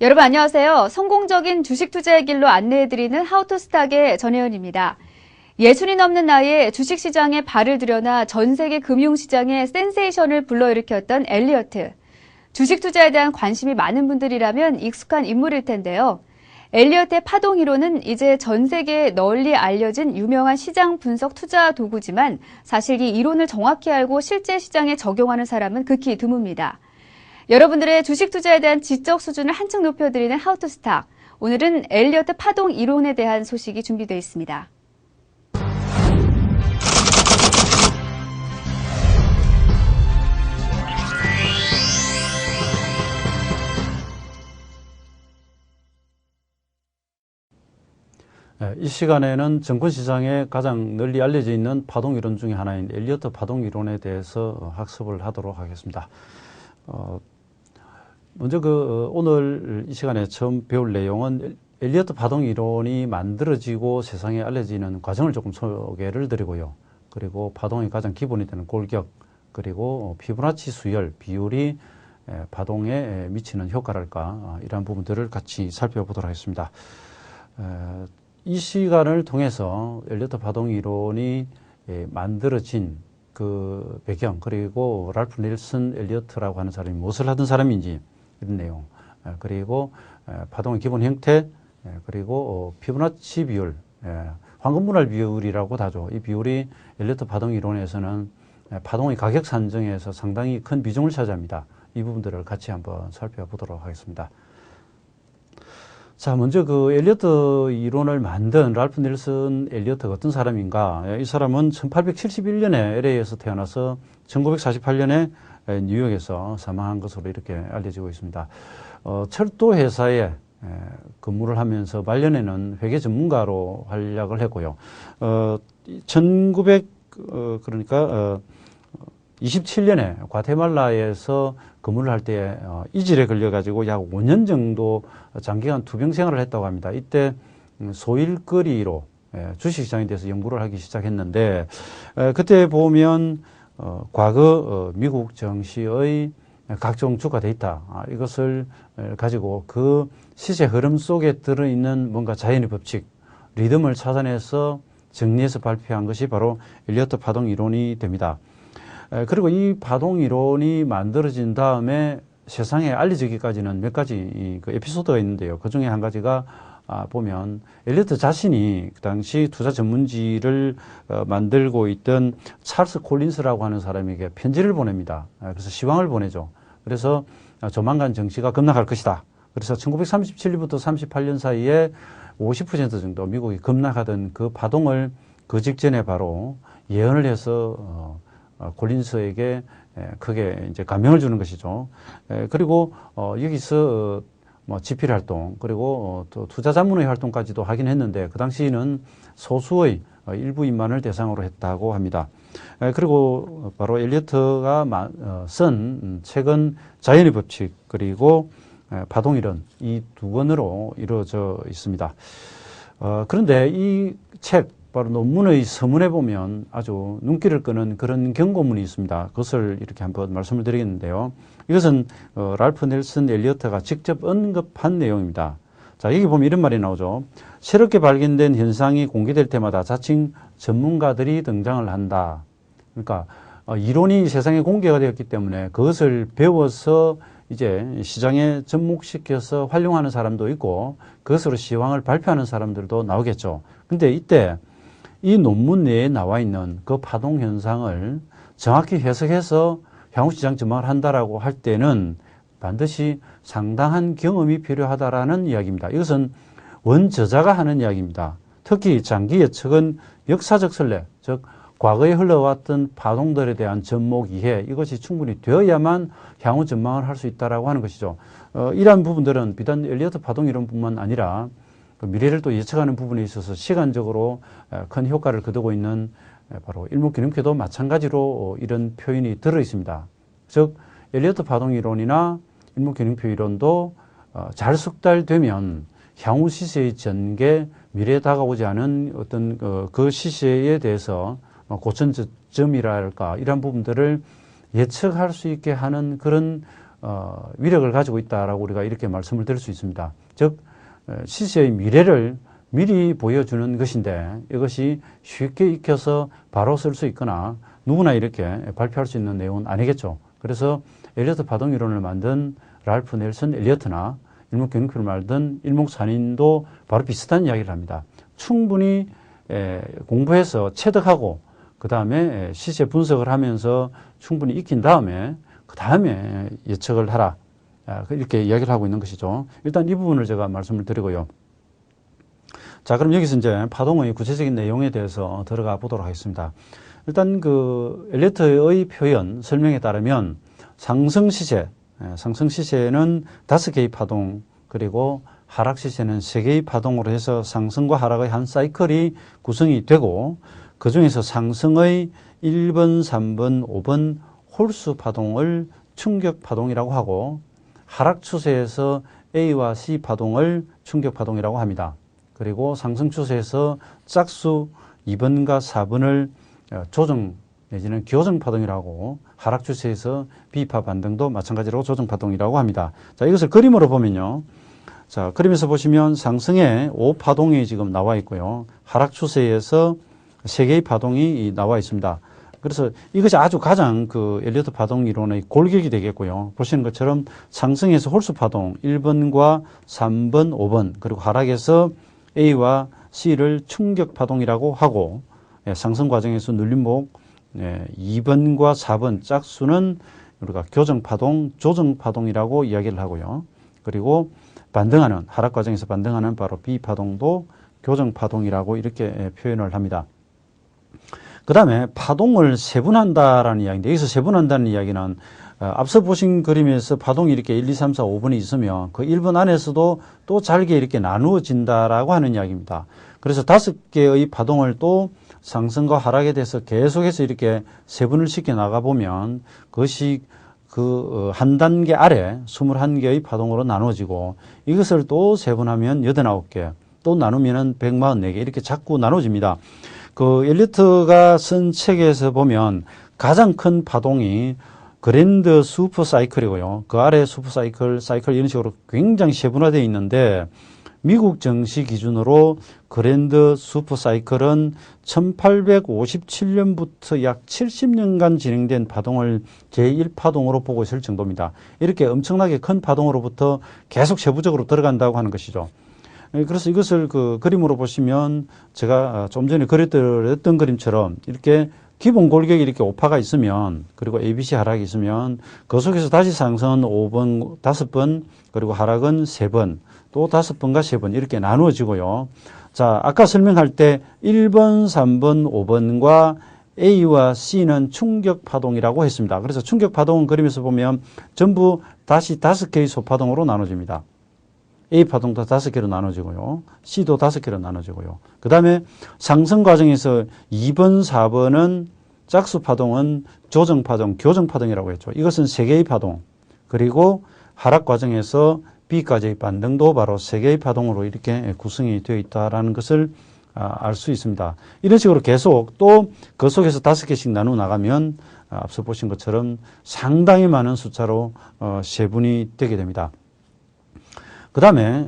여러분 안녕하세요. 성공적인 주식 투자의 길로 안내해드리는 하우투스탁의 전혜연입니다. 60이 넘는 나이에 주식시장에 발을 들여놔 전 세계 금융시장에 센세이션을 불러일으켰던 엘리어트. 주식 투자에 대한 관심이 많은 분들이라면 익숙한 인물일 텐데요. 엘리어트의 파동 이론은 이제 전 세계에 널리 알려진 유명한 시장 분석 투자 도구지만 사실 이 이론을 정확히 알고 실제 시장에 적용하는 사람은 극히 드뭅니다. 여러분들의 주식 투자에 대한 지적 수준을 한층 높여드리는 하우투스탁. 오늘은 엘리어트 파동 이론에 대한 소식이 준비되어 있습니다. 이 시간에는 증권시장에 가장 널리 알려져 있는 파동 이론 중에 하나인 엘리어트 파동 이론에 대해서 학습을 하도록 하겠습니다. 먼저 오늘 이 시간에 처음 배울 내용은 엘리어트 파동 이론이 만들어지고 세상에 알려지는 과정을 조금 소개를 드리고요. 그리고 파동의 가장 기본이 되는 골격, 그리고 피보나치 수열, 비율이 파동에 미치는 효과랄까, 이러한 부분들을 같이 살펴보도록 하겠습니다. 이 시간을 통해서 엘리어트 파동 이론이 만들어진 그 배경, 그리고 랄프 닐슨 엘리어트라고 하는 사람이 무엇을 하던 사람인지 이런 내용, 그리고 파동의 기본 형태, 그리고 피보나치 비율, 황금분할 비율이라고 하죠. 이 비율이 엘리어트 파동 이론에서는 파동의 가격 산정에서 상당히 큰 비중을 차지합니다. 이 부분들을 같이 한번 살펴보도록 하겠습니다. 자, 먼저 엘리어트 이론을 만든 랄프 닐슨 엘리어트가 어떤 사람인가? 이 사람은 1871년에 LA에서 태어나서 1948년에 뉴욕에서 사망한 것으로 이렇게 알려지고 있습니다. 철도 회사에 근무를 하면서 말년에는 회계 전문가로 활약을 했고요. 1927년에 과테말라에서 근무를 할 때 이질에 걸려가지고 약 5년 정도 장기간 투병 생활을 했다고 합니다. 이때 소일거리로 주식시장에 대해서 연구를 하기 시작했는데, 그때 보면 과거 미국 정시의 각종 주가 데이터, 이것을 가지고 그 시세 흐름 속에 들어있는 뭔가 자연의 법칙, 리듬을 찾아내서 정리해서 발표한 것이 바로 엘리어트 파동 이론이 됩니다. 그리고 이 파동 이론이 만들어진 다음에 세상에 알려지기까지는 몇 가지 그 에피소드가 있는데요. 그 중에 한 가지가 보면 엘리어트 자신이 그 당시 투자 전문지를 만들고 있던 찰스 콜린스라고 하는 사람에게 편지를 보냅니다. 그래서 시황을 보내죠. 그래서 조만간 정시가 급락할 것이다. 그래서 1937년부터 38년 사이에 50% 정도 미국이 급락하던 그 파동을 그 직전에 바로 예언을 해서 콜린스에게 크게 이제 감명을 주는 것이죠. 그리고 여기서 지필 활동, 그리고 또 투자 자문의 활동까지도 하긴 했는데, 그 당시에는 소수의 일부인만을 대상으로 했다고 합니다. 그리고 바로 엘리어트가 쓴 책은 자연의 법칙, 그리고 파동 이론, 이 두 권으로 이루어져 있습니다. 그런데 이 책, 바로 논문의 서문에 보면 아주 눈길을 끄는 그런 경고문이 있습니다. 그것을 이렇게 한번 말씀을 드리겠는데요. 이것은 랄프 닐슨 엘리어트가 직접 언급한 내용입니다. 자, 여기 보면 이런 말이 나오죠. 새롭게 발견된 현상이 공개될 때마다 자칭 전문가들이 등장을 한다. 그러니까 이론이 세상에 공개가 되었기 때문에 그것을 배워서 이제 시장에 접목시켜서 활용하는 사람도 있고, 그것으로 시황을 발표하는 사람들도 나오겠죠. 근데 이때 이 논문 내에 나와 있는 그 파동 현상을 정확히 해석해서 향후 시장 전망을 한다라고 할 때는 반드시 상당한 경험이 필요하다라는 이야기입니다. 이것은 원저자가 하는 이야기입니다. 특히 장기 예측은 역사적 선례, 즉 과거에 흘러왔던 파동들에 대한 접목 이해, 이것이 충분히 되어야만 향후 전망을 할 수 있다라고 하는 것이죠. 이러한 부분들은 비단 엘리어트 파동 이론뿐만 아니라 미래를 또 예측하는 부분에 있어서 시간적으로 큰 효과를 거두고 있는 바로 일목균형표도 마찬가지로 이런 표현이 들어 있습니다. 즉 엘리어트 파동 이론이나 일목균형표 이론도 잘 숙달되면 향후 시세의 전개, 미래에 다가오지 않은 어떤 그 시세에 대해서 고천점이랄까, 이런 부분들을 예측할 수 있게 하는 그런 위력을 가지고 있다라고 우리가 이렇게 말씀을 드릴 수 있습니다. 즉 시세의 미래를 미리 보여주는 것인데 이것이 쉽게 익혀서 바로 쓸 수 있거나 누구나 이렇게 발표할 수 있는 내용은 아니겠죠. 그래서 엘리어트 파동 이론을 만든 랄프 넬슨 엘리어트나 일목경영표를 만든 일목산인도 바로 비슷한 이야기를 합니다. 충분히 공부해서 체득하고 그 다음에 시세 분석을 하면서 충분히 익힌 다음에 그 다음에 예측을 하라. 이렇게 이야기를 하고 있는 것이죠. 일단 이 부분을 제가 말씀을 드리고요. 자, 그럼 여기서 이제 파동의 구체적인 내용에 대해서 들어가 보도록 하겠습니다. 일단 그 엘리어트의 표현, 설명에 따르면 상승 시세는 5개의 파동, 그리고 하락 시세는 3개의 파동으로 해서 상승과 하락의 한 사이클이 구성이 되고 그 중에서 상승의 1번, 3번, 5번 홀수 파동을 충격 파동이라고 하고 하락 추세에서 A와 C 파동을 충격 파동이라고 합니다. 그리고 상승 추세에서 짝수 2번과 4번을 조정 내지는 교정 파동이라고 하락 추세에서 B파 반등도 마찬가지로 조정 파동이라고 합니다. 자, 이것을 그림으로 보면요. 자, 그림에서 보시면 상승에 5파동이 지금 나와 있고요. 하락 추세에서 3개의 파동이 나와 있습니다. 그래서 이것이 아주 가장 그 엘리어트 파동 이론의 골격이 되겠고요. 보시는 것처럼 상승에서 홀수 파동 1번과 3번, 5번 그리고 하락에서 A와 C를 충격 파동이라고 하고 상승 과정에서 눌림목 2번과 4번 짝수는 우리가 교정 파동, 조정 파동이라고 이야기를 하고요. 그리고 반등하는 하락 과정에서 반등하는 바로 B 파동도 교정 파동이라고 이렇게 표현을 합니다. 그 다음에 파동을 세분한다라는 이야기인데 여기서 세분한다는 이야기는 앞서 보신 그림에서 파동이 이렇게 1, 2, 3, 4, 5번이 있으면 그 1번 안에서도 또 잘게 이렇게 나누어진다라고 하는 이야기입니다. 그래서 5개의 파동을 또 상승과 하락에 대해서 계속해서 이렇게 세분을 시켜 나가보면 그것이 그 한 단계 아래 21개의 파동으로 나눠지고 이것을 또 세분하면 89개, 또 나누면은 144개 이렇게 자꾸 나눠집니다. 그 엘리어트가 쓴 책에서 보면 가장 큰 파동이 그랜드 슈퍼 사이클이고요. 그 아래 슈퍼 사이클 이런 식으로 굉장히 세분화되어 있는데 미국 정시 기준으로 그랜드 슈퍼 사이클은 1857년부터 약 70년간 진행된 파동을 제1파동으로 보고 있을 정도입니다. 이렇게 엄청나게 큰 파동으로부터 계속 세부적으로 들어간다고 하는 것이죠. 그래서 이것을 그 그림으로 보시면 제가 좀 전에 그렸던 그림처럼 이렇게 기본 골격이 이렇게 5파가 있으면 그리고 ABC 하락이 있으면 그 속에서 다시 상승은 5번, 5번 그리고 하락은 3번 또 5번과 3번 이렇게 나누어지고요. 자, 아까 설명할 때 1번, 3번, 5번과 A와 C는 충격 파동이라고 했습니다. 그래서 충격 파동은 그림에서 보면 전부 다시 5개의 소파동으로 나눠집니다. A 파동도 5개로 나눠지고요. C도 5개로 나눠지고요. 그 다음에 상승 과정에서 2번, 4번은 짝수 파동은 조정 파동, 교정 파동이라고 했죠. 이것은 3개의 파동. 그리고 하락 과정에서 B까지의 반등도 바로 3개의 파동으로 이렇게 구성이 되어 있다는 것을 알 수 있습니다. 이런 식으로 계속 또 그 속에서 5개씩 나누어 나가면 앞서 보신 것처럼 상당히 많은 숫자로 세분이 되게 됩니다. 그 다음에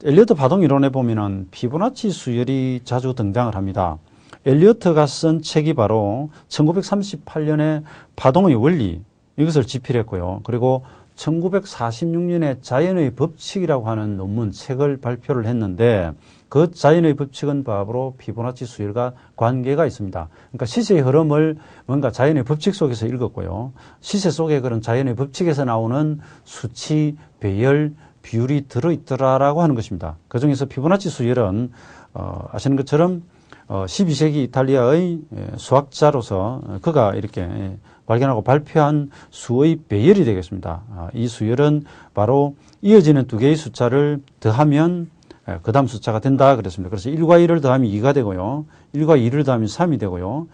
엘리어트 파동 이론에 보면은 피보나치 수열이 자주 등장을 합니다. 엘리어트가 쓴 책이 바로 1938년에 파동의 원리 이것을 집필했고요. 그리고 1946년에 자연의 법칙이라고 하는 논문 책을 발표를 했는데 그 자연의 법칙은 바로 피보나치 수열과 관계가 있습니다. 그러니까 시세의 흐름을 뭔가 자연의 법칙 속에서 읽었고요. 시세 속에 그런 자연의 법칙에서 나오는 수치, 배열, 비율이 들어있더라라고 하는 것입니다. 그 중에서 피보나치 수열은 아시는 것처럼 12세기 이탈리아의 수학자로서 그가 이렇게 발견하고 발표한 수의 배열이 되겠습니다. 이 수열은 바로 이어지는 2개의 숫자를 더하면 그 다음 숫자가 된다 그랬습니다. 그래서 1과 1을 더하면 2가 되고요. 1과 2를 더하면 3이 되고요.